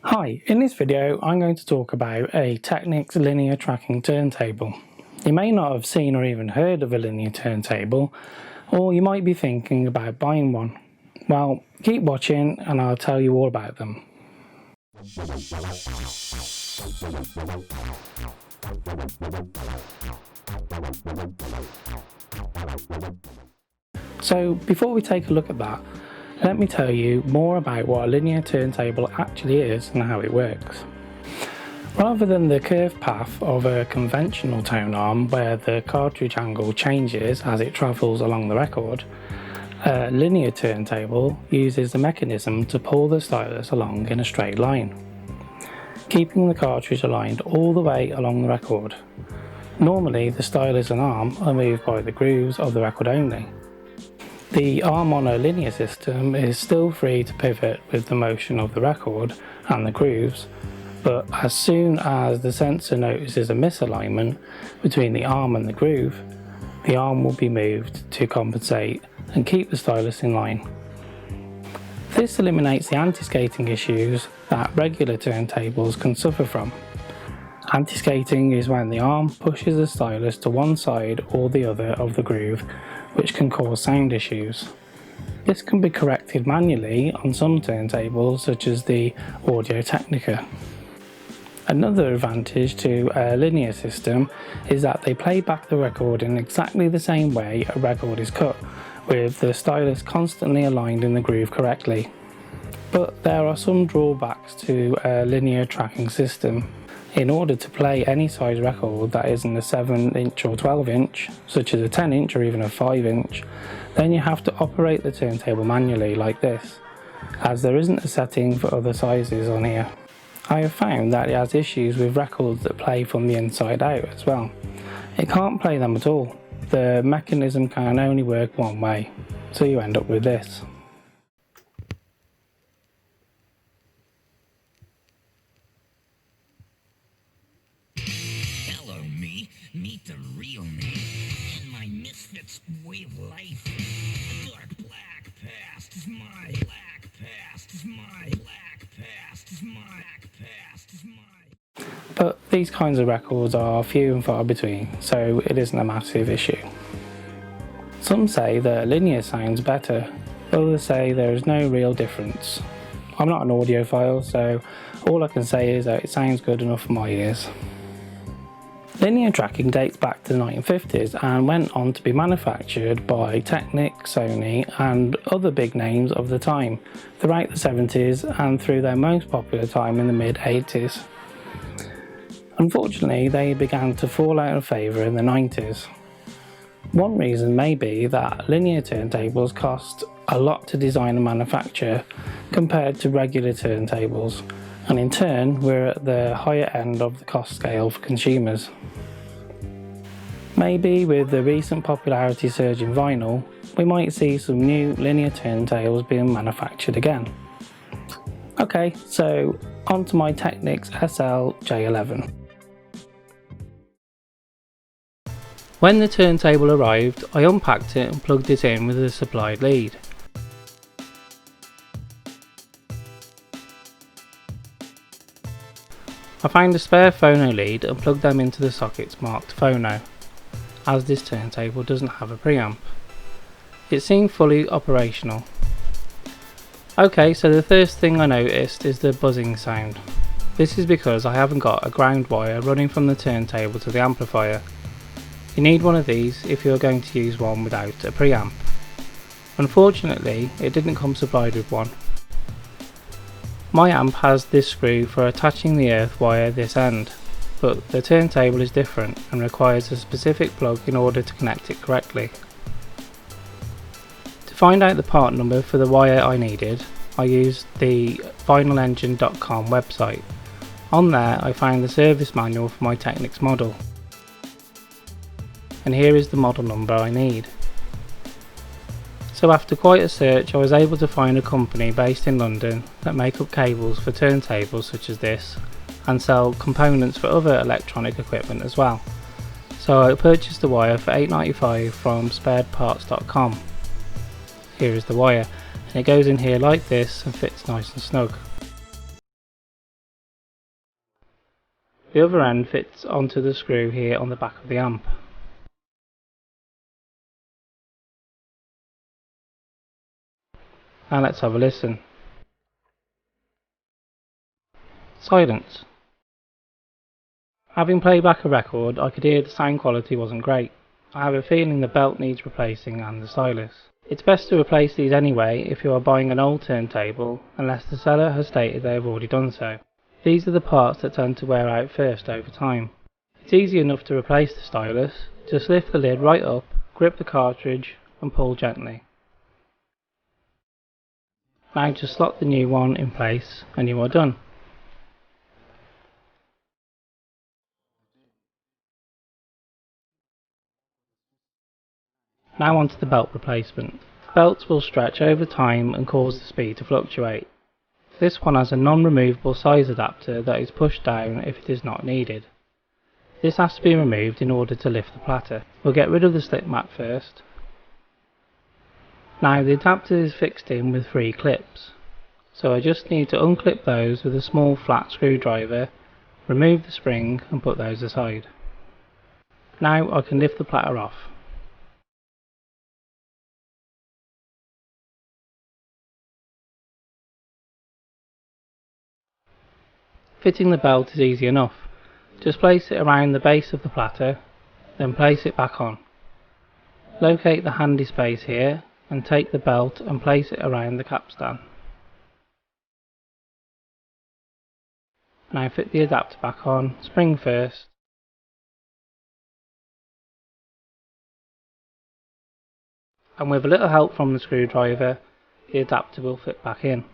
Hi, in this video I'm going to talk about a Technics linear tracking turntable. You may not have seen or even heard of a linear turntable, or you might be thinking about buying one. Well, keep watching and I'll tell you all about them. So before we take a look at that, let me tell you more about what a linear turntable actually is and how it works. Rather than the curved path of a conventional tone arm where the cartridge angle changes as it travels along the record, a linear turntable uses a mechanism to pull the stylus along in a straight line, keeping the cartridge aligned all the way along the record. Normally the stylus and arm are moved by the grooves of the record only. The arm on a linear system is still free to pivot with the motion of the record and the grooves, but as soon as the sensor notices a misalignment between the arm and the groove, the arm will be moved to compensate and keep the stylus in line. This eliminates the anti-skating issues that regular turntables can suffer from. Anti-skating is when the arm pushes the stylus to one side or the other of the groove, which can cause sound issues. This can be corrected manually on some turntables such as the Audio-Technica. Another advantage to a linear system is that they play back the record in exactly the same way a record is cut, with the stylus constantly aligned in the groove correctly. But there are some drawbacks to a linear tracking system. In order to play any size record that isn't a 7-inch or 12-inch, such as a 10-inch or even a 5-inch, then you have to operate the turntable manually like this, as there isn't a setting for other sizes on here. I have found that it has issues with records that play from the inside out as well. It can't play them at all. The mechanism can only work one way, so you end up with this. Meet the real me, and my misfits way of life. Dark black past is my black past is my black past is my black past is my. But these kinds of records are few and far between, so it isn't a massive issue. Some say that linear sounds better, others say there is no real difference. I'm not an audiophile, so all I can say is that it sounds good enough for my ears. Linear tracking dates back to the 1950s and went on to be manufactured by Technics, Sony and other big names of the time throughout the 70s and through their most popular time in the mid-80s. Unfortunately, they began to fall out of favour in the 90s. One reason may be that linear turntables cost a lot to design and manufacture compared to regular turntables, and in turn we're at the higher end of the cost scale for consumers. Maybe with the recent popularity surge in vinyl, we might see some new linear turntables being manufactured again. Okay, so on to my Technics SL-J11. When the turntable arrived, I unpacked it and plugged it in with a supplied lead. I found a spare phono lead and plugged them into the sockets marked phono, as this turntable doesn't have a preamp. It seemed fully operational. Okay, so the first thing I noticed is the buzzing sound. This is because I haven't got a ground wire running from the turntable to the amplifier. You need one of these if you're going to use one without a preamp. Unfortunately, it didn't come supplied with one. My amp has this screw for attaching the earth wire this end, but the turntable is different and requires a specific plug in order to connect it correctly. To find out the part number for the wire I needed, I used the vinylengine.com website. On there I found the service manual for my Technics model. And here is the model number I need. So after quite a search, I was able to find a company based in London that make up cables for turntables such as this and sell components for other electronic equipment as well. So I purchased the wire for £8.95 from spareparts.com. Here is the wire, and it goes in here like this and fits nice and snug. The other end fits onto the screw here on the back of the amp. Now let's have a listen. Silence. Having played back a record, I could hear the sound quality wasn't great. I have a feeling the belt needs replacing and the stylus. It's best to replace these anyway if you are buying an old turntable, unless the seller has stated they have already done so. These are the parts that tend to wear out first over time. It's easy enough to replace the stylus. Just lift the lid right up, grip the cartridge and pull gently. Now just slot the new one in place and you are done. Now onto the belt replacement. Belts will stretch over time and cause the speed to fluctuate. This one has a non-removable size adapter that is pushed down if it is not needed. This has to be removed in order to lift the platter. We'll get rid of the slip mat first. Now the adapter is fixed in with 3 clips, so I just need to unclip those with a small flat screwdriver, remove the spring and put those aside. Now I can lift the platter off. Fitting the belt is easy enough. Just place it around the base of the platter, then place it back on. Locate the handy space here and take the belt and place it around the capstan. Now fit the adapter back on, spring first, and with a little help from the screwdriver, the adapter will fit back in.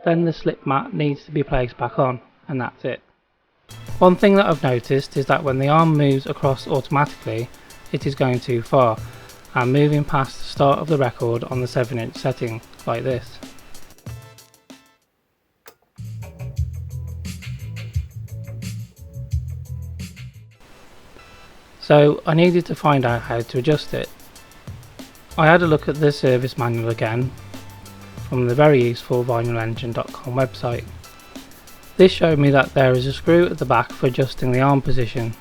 Then the slip mat needs to be placed back on, and that's it. One thing that I've noticed is that when the arm moves across automatically, it is going too far, and moving past the start of the record on the 7-inch setting, like this. So I needed to find out how to adjust it. I had a look at the service manual again, from the very useful vinylengine.com website. This showed me that there is a screw at the back for adjusting the arm position,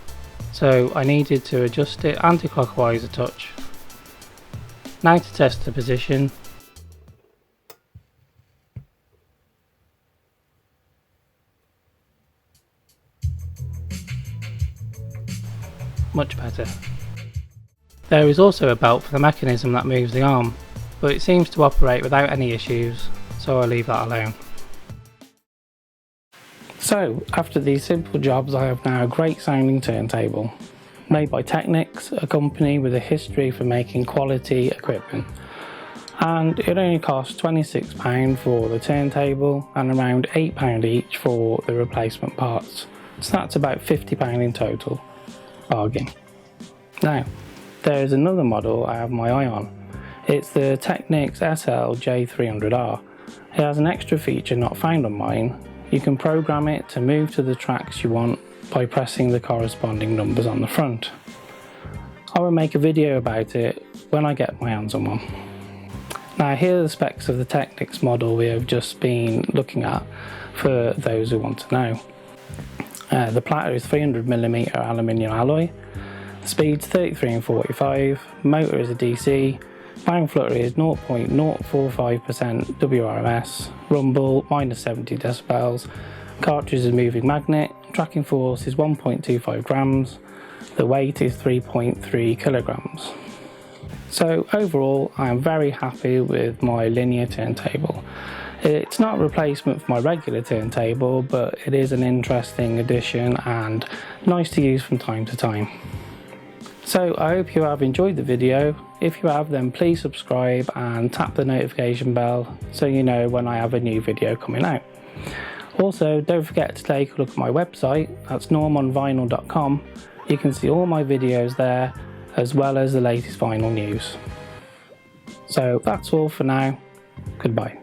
so I needed to adjust it anti-clockwise a touch. Now to test the position. Much better. There is also a belt for the mechanism that moves the arm, but it seems to operate without any issues, so I'll leave that alone. So, after these simple jobs, I have now a great sounding turntable, made by Technics, a company with a history for making quality equipment. And it only costs £26 for the turntable and around £8 each for the replacement parts. So that's about £50 in total. Bargain. Now, there is another model I have my eye on. It's the Technics SL-J11. It has an extra feature not found on mine. You can program it to move to the tracks you want by pressing the corresponding numbers on the front. I will make a video about it when I get my hands on one. Now here are the specs of the Technics model we have just been looking at for those who want to know. The platter is 300mm aluminium alloy, the speed's 33 and 45, motor is a DC, bang flutter is 0.045% WRMS, rumble minus 70 decibels, cartridge is a moving magnet, tracking force is 1.25 grams, the weight is 3.3 kilograms. So overall I am very happy with my linear turntable. It's not a replacement for my regular turntable, but it is an interesting addition and nice to use from time to time. So I hope you have enjoyed the video. If you have, then please subscribe and tap the notification bell so you know when I have a new video coming out. Also, don't forget to take a look at my website, that's normonvinyl.com. You can see all my videos there, as well as the latest vinyl news. So that's all for now. Goodbye.